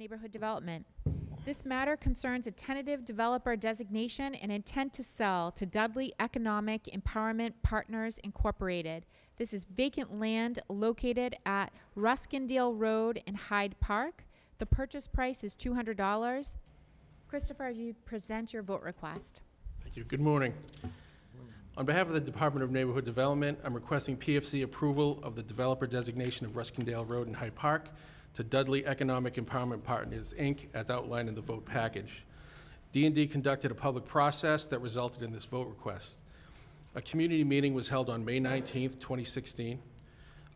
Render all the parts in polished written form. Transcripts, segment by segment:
Neighborhood Development. This matter concerns a tentative developer designation and intent to sell to Dudley Economic Empowerment Partners Incorporated. This is vacant land located at Ruskindale Road in Hyde Park. The purchase price is $200. Christopher, if you present your vote request. Thank you. Good morning. On behalf of the Department of Neighborhood Development, I'm requesting PFC approval of the developer designation of Ruskindale Road in Hyde Park to Dudley Economic Empowerment Partners, Inc., as outlined in the vote package. D&D conducted a public process that resulted in this vote request. A community meeting was held on May 19th, 2016.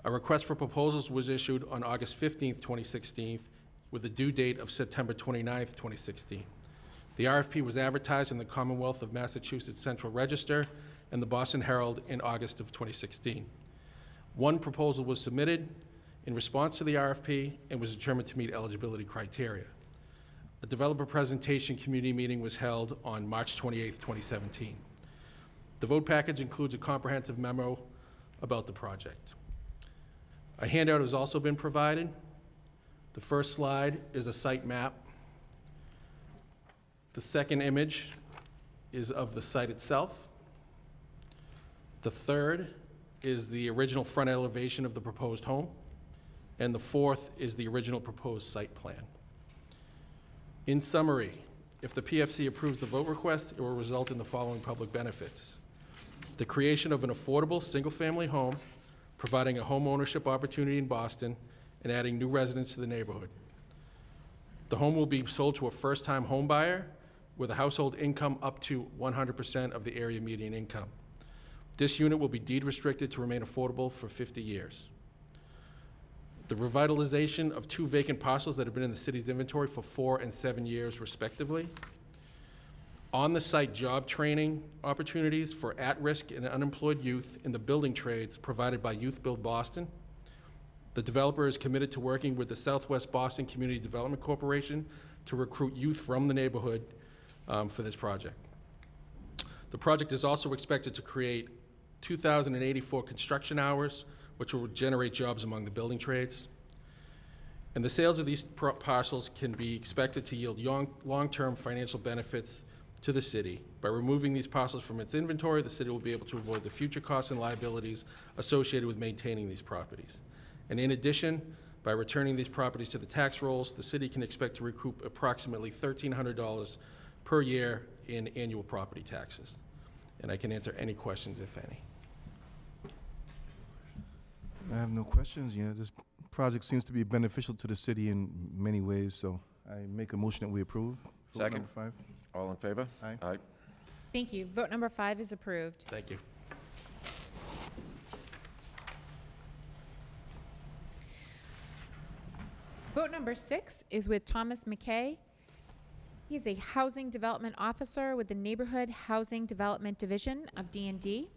A request for proposals was issued on August 15th, 2016, with a due date of September 29th, 2016. The RFP was advertised in the Commonwealth of Massachusetts Central Register and the Boston Herald in August of 2016. One proposal was submitted in response to the RFP and was determined to meet eligibility criteria. A developer presentation community meeting was held on March 28th, 2017. The vote package includes a comprehensive memo about the project. A handout has also been provided. The first slide is a site map. The second image is of the site itself. The third is the original front elevation of the proposed home. And the fourth is the original proposed site plan. In summary, if the PFC approves the vote request, it will result in the following public benefits: the creation of an affordable single-family home, providing a home ownership opportunity in Boston, and adding new residents to the neighborhood. The home will be sold to a first-time home buyer with a household income up to 100% of the area median income. This unit will be deed restricted to remain affordable for 50 years. The revitalization of 2 vacant parcels that have been in the city's inventory for 4 and 7 years, respectively. On-the-site job training opportunities for at-risk and unemployed youth in the building trades provided by Youth Build Boston. The developer is committed to working with the Southwest Boston Community Development Corporation to recruit youth from the neighborhood for this project. The project is also expected to create 2,084 construction hours, which will generate jobs among the building trades. And the sales of these parcels can be expected to yield long-term financial benefits to the city. By removing these parcels from its inventory, the city will be able to avoid the future costs and liabilities associated with maintaining these properties. And in addition, by returning these properties to the tax rolls, the city can expect to recoup approximately $1,300 per year in annual property taxes. And I can answer any questions, if any. I have no questions. Yeah, this project seems to be beneficial to the city in many ways, so I make a motion that we approve. Vote Second. number 5. All in favor? Aye. Aye. Thank you. Vote number 5 is approved. Thank you. Vote number 6 is with Thomas McKay. He's a housing development officer with the Neighborhood Housing Development Division of D&D.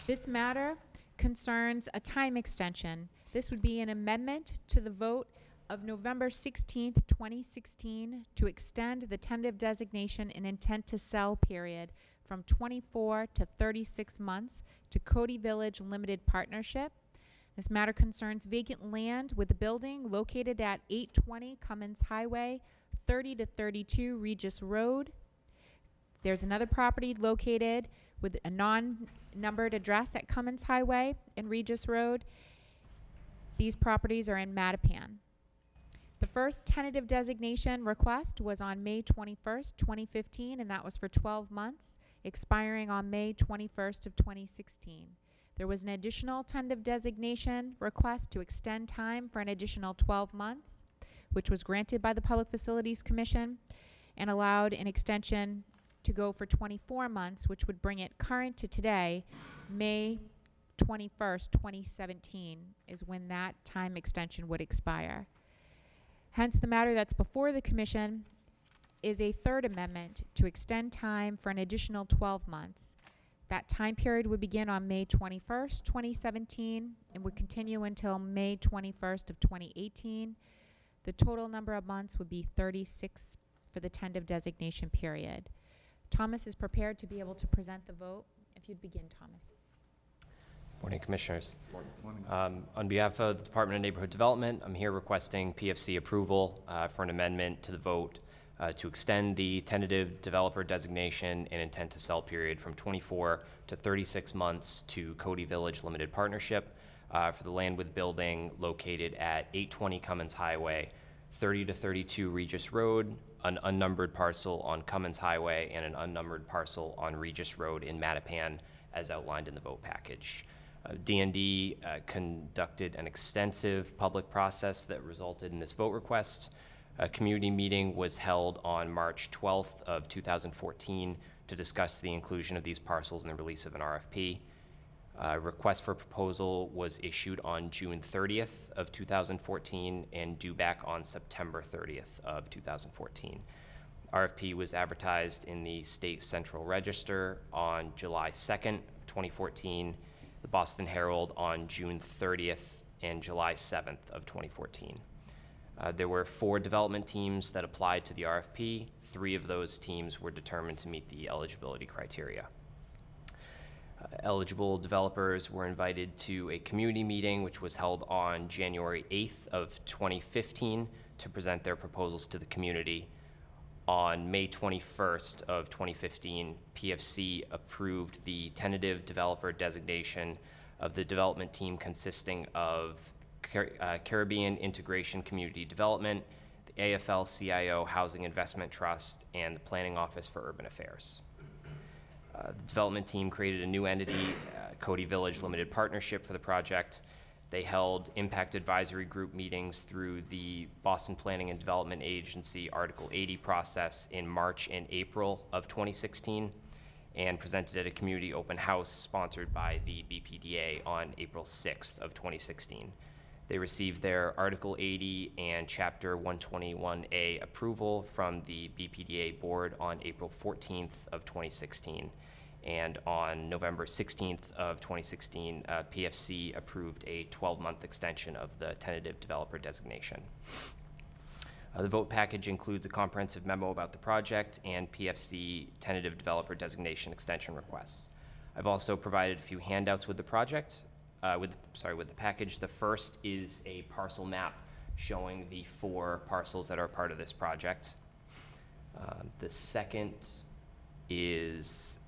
This matter concerns a time extension. This would be an amendment to the vote of November 16th, 2016 to extend the tentative designation and intent to sell period from 24 to 36 months to Cody Village Limited Partnership. This matter concerns vacant land with the building located at 820 Cummins Highway, 30 to 32 Regis Road. There's another property located with a non-numbered address at Cummins Highway and Regis Road. These properties are in Mattapan. The first tentative designation request was on May 21st, 2015, and that was for 12 months, expiring on May 21st of 2016. There was an additional tentative designation request to extend time for an additional 12 months, which was granted by the Public Facilities Commission and allowed an extension to go for 24 months, which would bring it current to today, May 21st, 2017, is when that time extension would expire. Hence, the matter that's before the Commission is a third amendment to extend time for an additional 12 months. That time period would begin on May 21st, 2017, and would continue until May 21st of 2018. The total number of months would be 36 for the tentative designation period. Thomas is prepared to be able to present the vote. If you'd begin, Thomas. Morning, Commissioners. On behalf of the Department of Neighborhood Development, I'm here requesting PFC approval for an amendment to the vote to extend the tentative developer designation and intent to sell period from 24 to 36 months to Cody Village Limited Partnership for the land with building located at 820 Cummins Highway, 30 to 32 Regis Road, an unnumbered parcel on Cummins Highway, and an unnumbered parcel on Regis Road in Mattapan, as outlined in the vote package. D&D conducted an extensive public process that resulted in this vote request. A community meeting was held on March 12th of 2014 to discuss the inclusion of these parcels in the release of an RFP. A request for proposal was issued on June 30th of 2014 and due back on September 30th of 2014. RFP was advertised in the State Central Register on July 2nd, 2014, the Boston Herald on June 30th and July 7th of 2014. There were 4 development teams that applied to the RFP. 3 of those teams were determined to meet the eligibility criteria. Eligible developers were invited to a community meeting, which was held on January 8th of 2015 to present their proposals to the community. On May 21st of 2015, PFC approved the tentative developer designation of the development team consisting of Caribbean Integration Community Development, the AFL-CIO Housing Investment Trust, and the Planning Office for Urban Affairs. The development team created a new entity, Cody Village Limited Partnership, for the project. They held impact advisory group meetings through the Boston Planning and Development Agency Article 80 process in March and April of 2016, and presented at a community open house sponsored by the BPDA on April 6th of 2016. They received their Article 80 and Chapter 121A approval from the BPDA board on April 14th of 2016. And on November 16th of 2016, PFC approved a 12-month extension of the tentative developer designation. The vote package includes a comprehensive memo about the project and PFC tentative developer designation extension requests. I've also provided a few handouts with the project, with the package. The first is a parcel map showing the 4 parcels that are part of this project. The second is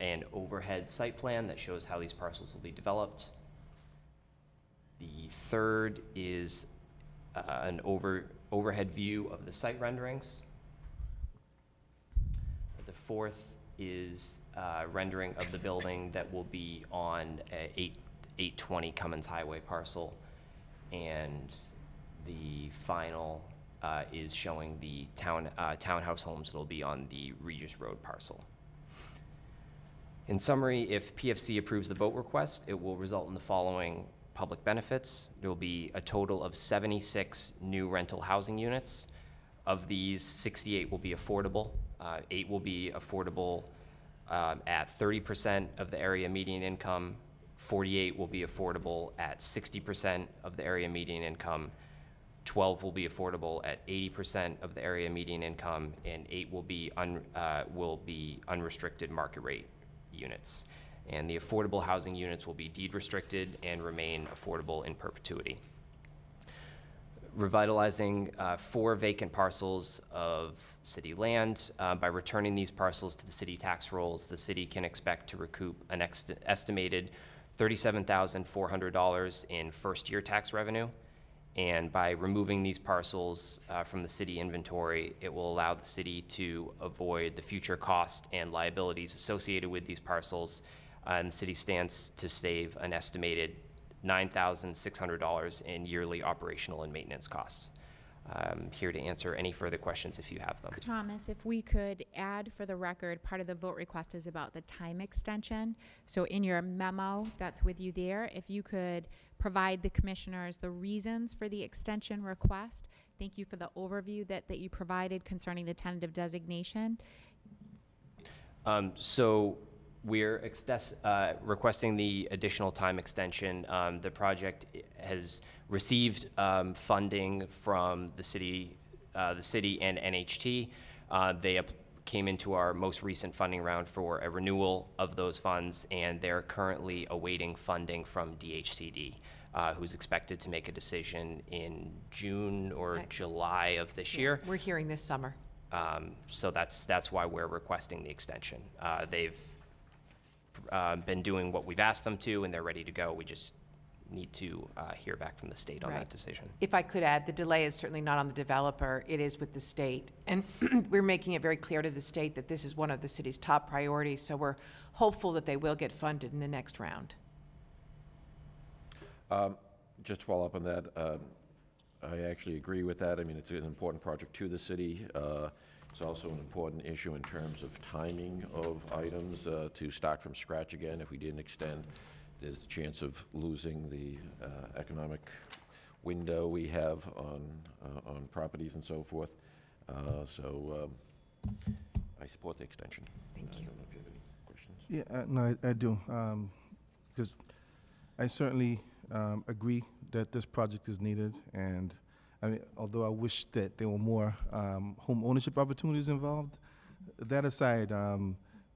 an overhead site plan that shows how these parcels will be developed. The third is an overhead view of the site renderings. The fourth is rendering of the building that will be on 820 Cummins Highway parcel. And the final is showing the townhouse homes that will be on the Regis Road parcel. In summary, if PFC approves the vote request, it will result in the following public benefits. There will be a total of 76 new rental housing units. Of these, 68 will be affordable. 8 will be affordable at 30% of the area median income. 48 will be affordable at 60% of the area median income. 12 will be affordable at 80% of the area median income, and 8 will be unrestricted market rate units. And the affordable housing units will be deed restricted and remain affordable in perpetuity. Revitalizing 4 vacant parcels of city land. By returning these parcels to the city tax rolls, the city can expect to recoup an estimated $37,400 in first-year tax revenue. And by removing these parcels from the city inventory, it will allow the city to avoid the future cost and liabilities associated with these parcels. And the city stands to save an estimated $9,600 in yearly operational and maintenance costs. I'm here to answer any further questions if you have them. Thomas, if we could add for the record, part of the vote request is about the time extension. So in your memo that's with you there, if you could provide the commissioners the reasons for the extension request. Thank you for the overview that you provided concerning the tentative designation. So we're requesting the additional time extension. The project has received funding from the city and NHT. They came into our most recent funding round for a renewal of those funds, and they're currently awaiting funding from DHCD, who's expected to make a decision in June or July of this year. We're hearing this summer. So that's why we're requesting the extension. They've been doing what we've asked them to, and they're ready to go. We just need to hear back from the state on that decision. If I could add, the delay is certainly not on the developer, it is with the state. And we're making it very clear to the state that this is one of the city's top priorities, so we're hopeful that they will get funded in the next round. Just to follow up on that, I actually agree with that. I mean, it's an important project to the city. It's also an important issue in terms of timing of items to start from scratch again. If we didn't extend, there's a chance of losing the economic window we have on properties and so forth. So I support the extension. Thank you. I don't know if you have any questions. Yeah, no, I do. Because I certainly agree that this project is needed, and I mean, although I wish that there were more home ownership opportunities involved, that aside,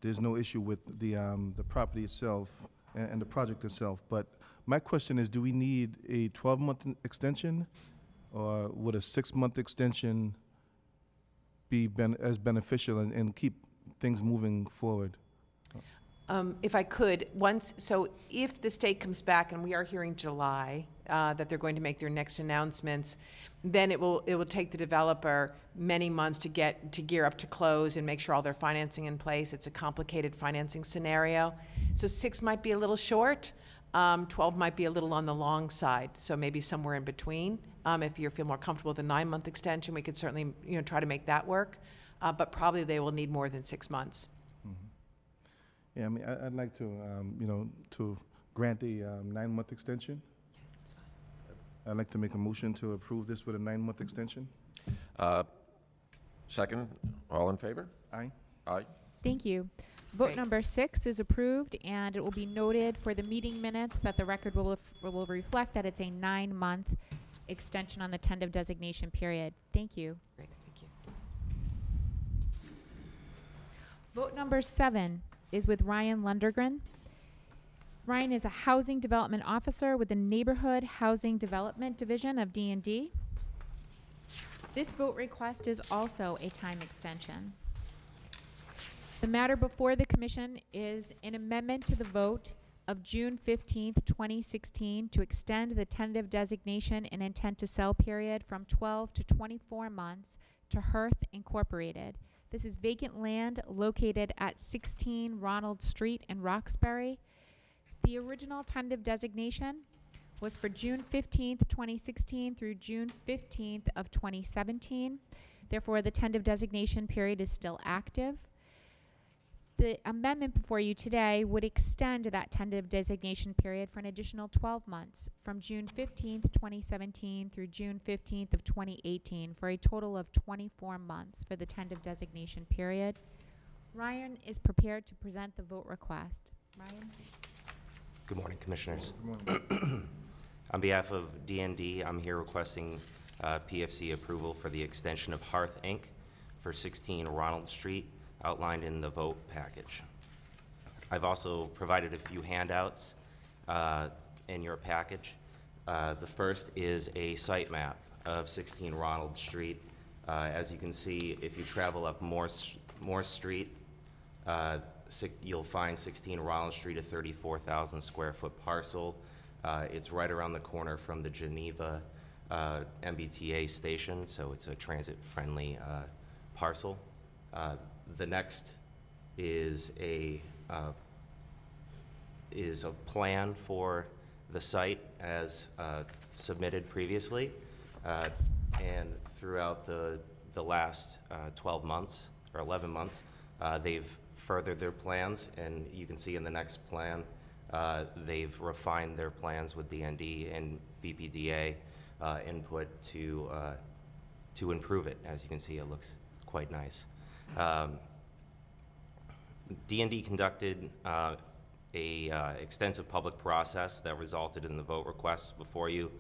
there's no issue with the property itself and the project itself. But my question is, do we need a 12-month extension, or would a 6-month extension be as beneficial and keep things moving forward? If I could, so if the state comes back, and we are hearing July, that they're going to make their next announcements, then it will take the developer many months to gear up to close and make sure all their financing in place. It's a complicated financing scenario. So 6 might be a little short, 12 might be a little on the long side, so maybe somewhere in between. If you feel more comfortable with a 9-month extension, we could certainly try to make that work, but probably they will need more than 6 months. Yeah, I mean, I'd like to, to grant a 9-month extension. I'd like to make a motion to approve this with a 9-month extension. Second, all in favor? Aye. Aye. Thank you. Vote Great. number 6 is approved, and it will be noted for the meeting minutes that the record will reflect that it's a 9-month extension on the tentative designation period. Thank you. Great, thank you. Vote number 7 is with Ryan Lundergren. Ryan is a housing development officer with the Neighborhood Housing Development Division of D&D. This vote request is also a time extension. The matter before the commission is an amendment to the vote of June 15th, 2016 to extend the tentative designation and intent to sell period from 12 to 24 months to Hearth Incorporated. This is vacant land located at 16 Ronald Street in Roxbury. The original tentative designation was for June 15th, 2016 through June 15th of 2017. Therefore, the tentative designation period is still active. The amendment before you today would extend that tentative designation period for an additional 12 months from June 15th, 2017 through June 15th of 2018 for a total of 24 months for the tentative designation period. Ryan is prepared to present the vote request. Ryan? Good morning, Commissioners. Good morning. On behalf of DND, I'm here requesting PFC approval for the extension of Hearth, Inc. for 16 Ronald Street, outlined in the vote package. I've also provided a few handouts in your package. The first is a site map of 16 Ronald Street. As you can see, if you travel up Morse Street, you'll find 16 Ronald Street, a 34,000 square foot parcel. It's right around the corner from the Geneva MBTA station, so it's a transit-friendly parcel. The next is a plan for the site as submitted previously, and throughout the last 12 months or 11 months, they've furthered their plans, and you can see in the next plan they've refined their plans with DND and BPDA input to improve it. As you can see, it looks quite nice. DND conducted a extensive public process that resulted in the vote request before you.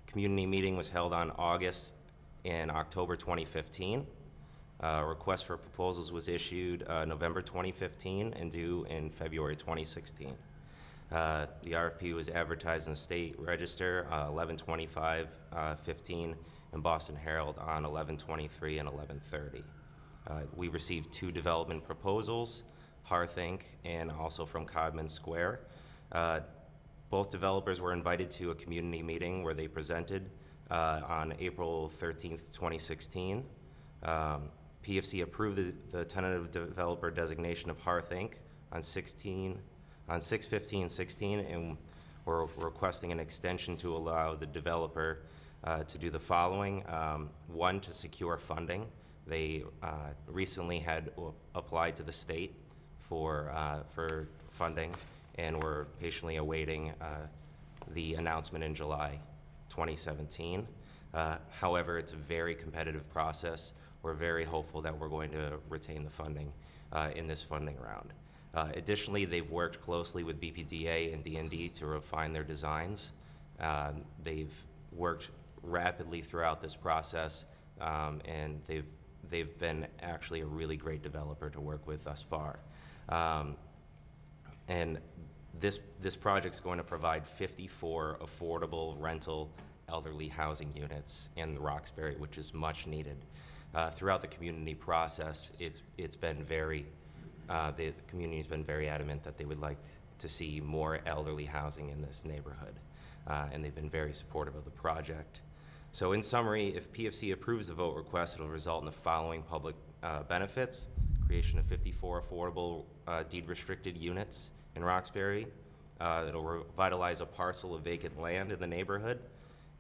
Community meeting was held on August and October 2015. Request for proposals was issued November 2015 and due in February 2016. The RFP was advertised in the State Register 11/25/15 and Boston Herald on 11/23 and 11/30. We received 2 development proposals, Hearth Inc. and also from Codman Square. Both developers were invited to a community meeting where they presented on April 13th, 2016. PFC approved the tentative developer designation of Hearth Inc. on 6/15/16, and we're requesting an extension to allow the developer to do the following. One, to secure funding. They recently had applied to the state for funding, and we're patiently awaiting the announcement in July 2017. However, it's a very competitive process. We're very hopeful that we're going to retain the funding in this funding round. Additionally, they've worked closely with BPDA and D&D to refine their designs. They've worked rapidly throughout this process, and they've been actually a really great developer to work with thus far. And this project's going to provide 54 affordable rental elderly housing units in Roxbury, which is much needed. Throughout the community process, it's been very, the community's been very adamant that they would like to see more elderly housing in this neighborhood, and they've been very supportive of the project. So in summary, if PFC approves the vote request, it'll result in the following public benefits: creation of 54 affordable deed-restricted units in Roxbury. It'll revitalize a parcel of vacant land in the neighborhood,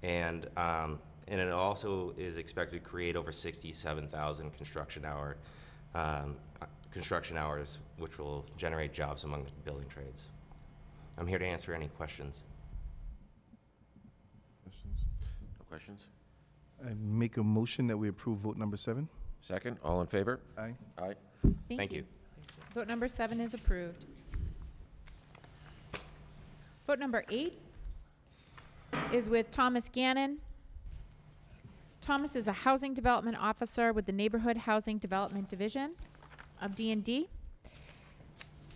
and it also is expected to create over 67,000 construction hours, which will generate jobs among the building trades. I'm here to answer any questions. No questions? I make a motion that we approve vote number 7. Second, all in favor? Aye. Aye. Thank you. Vote number 7 is approved. Vote number 8 is with Thomas Gannon. Thomas is a housing development officer with the Neighborhood Housing Development Division of D&D.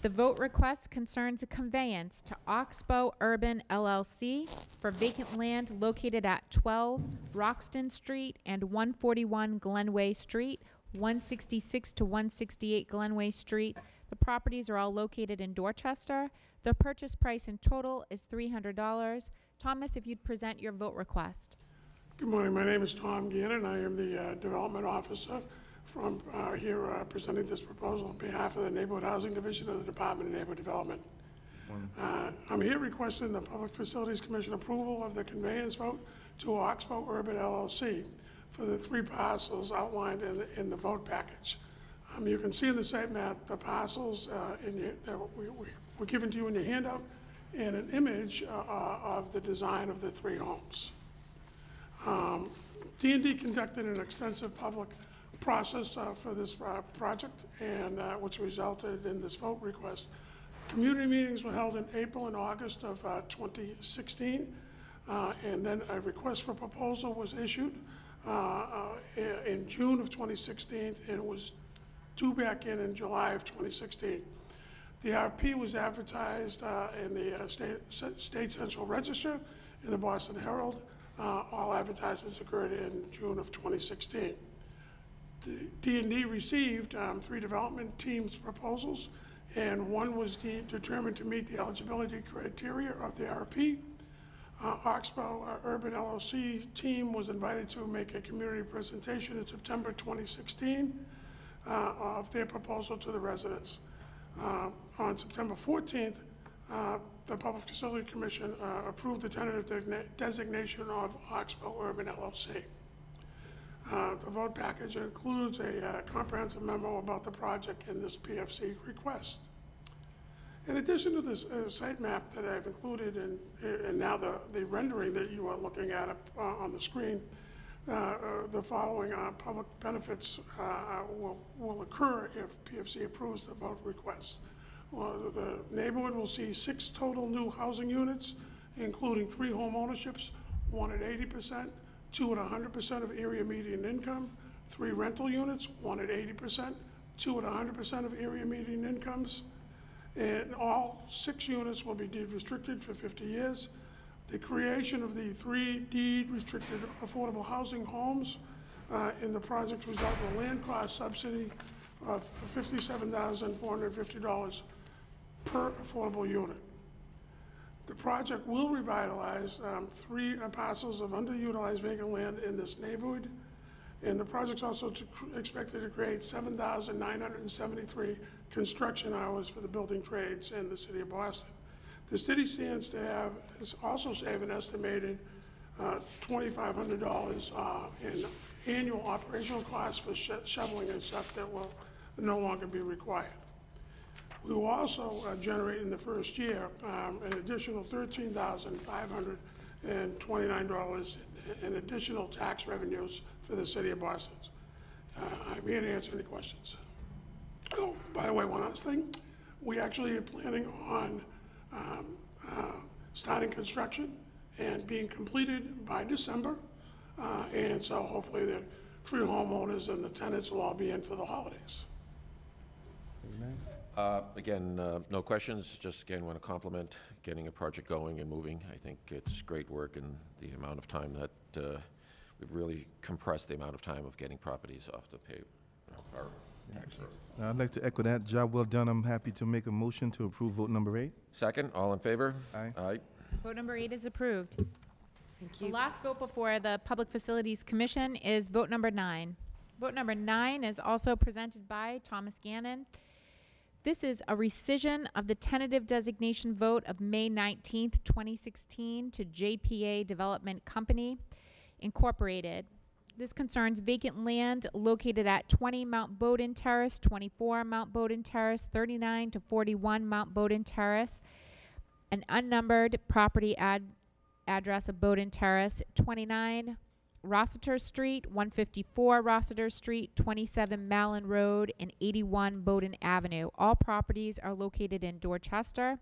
The vote request concerns a conveyance to Oxbow Urban LLC for vacant land located at 12 Roxton Street and 141 Glenway Street, 166 to 168 Glenway Street. The properties are all located in Dorchester. The purchase price in total is $300. Thomas, if you'd present your vote request. Good morning. My name is Tom Gannon. I am the Development Officer from here presenting this proposal on behalf of the Neighborhood Housing Division of the Department of Neighborhood Development. I'm here requesting the Public Facilities Commission approval of the conveyance vote to Oxbow Urban LLC for the 3 parcels outlined in the vote package. You can see in the site map the parcels that were given to you in your handout, and an image of the design of the 3 homes. D&D conducted an extensive public process for this project, and which resulted in this vote request. Community meetings were held in April and August of 2016, and then a request for proposal was issued in June of 2016, and it was due back in July of 2016. The RFP was advertised in the State Central Register, in the Boston Herald. All advertisements occurred in June of 2016. D&D received 3 development teams' proposals, and one was determined to meet the eligibility criteria of the RFP. Oxbow Urban LLC team was invited to make a community presentation in September 2016 of their proposal to the residents. On September 14th, the Public Facility Commission approved the tentative designation of Oxbow Urban LLC. The vote package includes a comprehensive memo about the project in this PFC request. In addition to this site map that I've included and now the rendering that you are looking at on the screen, the following public benefits will occur if PFC approves the vote request. Well, the neighborhood will see 6 total new housing units, including 3 home ownerships, 1 at 80%, 2 at 100% of area median income, 3 rental units, 1 at 80%, 2 at 100% of area median incomes. And all 6 units will be deed restricted for 50 years. The creation of the 3 deed restricted affordable housing homes in the project result in a land cost subsidy of $57,450 per affordable unit. The project will revitalize 3 parcels of underutilized vacant land in this neighborhood, and the project's also expected to create 7,973 construction hours for the building trades in the city of Boston. The city stands to also save an estimated $2,500 in annual operational costs for shoveling and stuff that will no longer be required. We will also generate in the first year an additional $13,529 in additional tax revenues for the city of Boston. I'm here to answer any questions. Oh, by the way, one last thing. We actually are planning on starting construction and being completed by December. And so hopefully the 3 homeowners and the tenants will all be in for the holidays. Again, no questions. Just again, want to compliment getting a project going and moving. I think it's great work, and the amount of time that we've really compressed the amount of time of getting properties off the our tax roll. I'd like to echo that. Job well done. I'm happy to make a motion to approve vote number 8. Second, all in favor? Aye. Aye. Vote number 8 is approved. Thank The you. last vote before the Public Facilities Commission is vote number 9. Vote number 9 is also presented by Thomas Gannon. This is a rescission of the tentative designation vote of May 19th, 2016 to JPA Development Company, Incorporated. This concerns vacant land located at 20 Mount Bowden Terrace, 24 Mount Bowden Terrace, 39 to 41 Mount Bowden Terrace, an unnumbered property address of Bowden Terrace, 29 Rossiter Street, 154 Rossiter Street, 27 Malin Road, and 81 Bowden Avenue. All properties are located in Dorchester.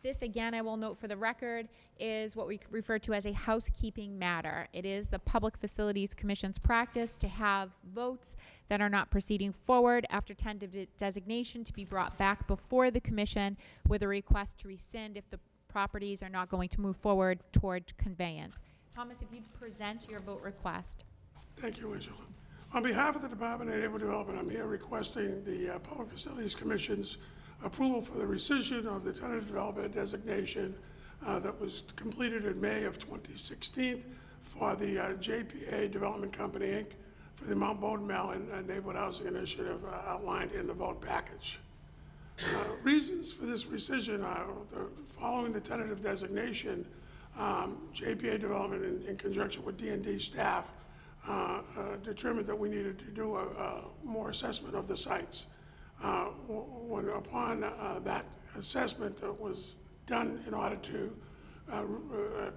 This, again, I will note for the record, is what we refer to as a housekeeping matter. It is the Public Facilities Commission's practice to have votes that are not proceeding forward after tentative designation to be brought back before the commission with a request to rescind if the properties are not going to move forward toward conveyance. Thomas, if you'd present your vote request. Thank you, Angela. On behalf of the Department of Neighborhood Development, I'm here requesting the Public Facilities Commission's approval for the rescission of the tentative developer designation that was completed in May of 2016 for the JPA Development Company, Inc. for the Mount Bowden Mellon Neighborhood Housing Initiative outlined in the vote package. Reasons for this rescission are following the tentative designation, JPA Development in conjunction with D&D staff determined that we needed to do more assessment of the sites. Upon that assessment that was done in order to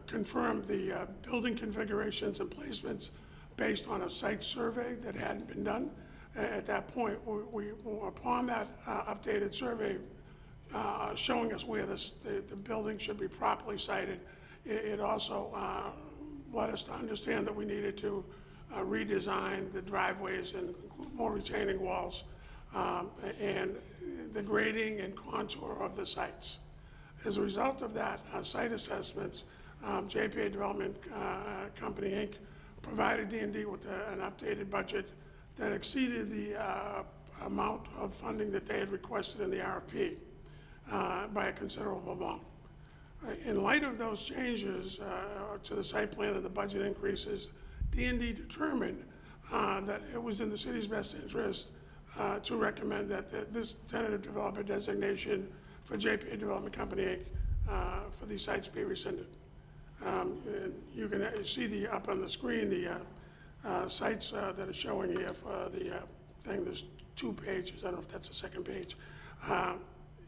confirm the building configurations and placements based on a site survey that hadn't been done. At that point, upon that updated survey showing us where the building should be properly sited, it also led us to understand that we needed to redesign the driveways and include more retaining walls and the grading and contour of the sites. As a result of that site assessments, JPA Development Company, Inc. provided D&D with an updated budget that exceeded the amount of funding that they had requested in the RFP by a considerable amount. In light of those changes to the site plan and the budget increases, D&D determined that it was in the city's best interest to recommend that this tentative developer designation for JPA Development Company, Inc. For these sites be rescinded. And you can see up on the screen the sites that are showing here for the thing. There's 2 pages. I don't know if that's the second page.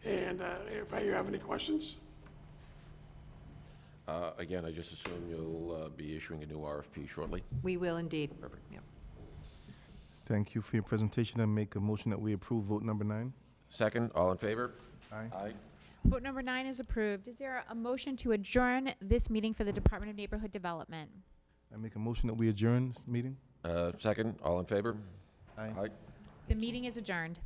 And if you have any questions. Again, I just assume you'll be issuing a new RFP shortly. We will indeed. Perfect. Yep. Thank you for your presentation. I make a motion that we approve vote number 9. Second, all in favor? Aye. Aye. Vote number 9 is approved. Is there a motion to adjourn this meeting for the Department of Neighborhood Development? I make a motion that we adjourn this meeting. Second, all in favor? Aye. Aye. The meeting is adjourned.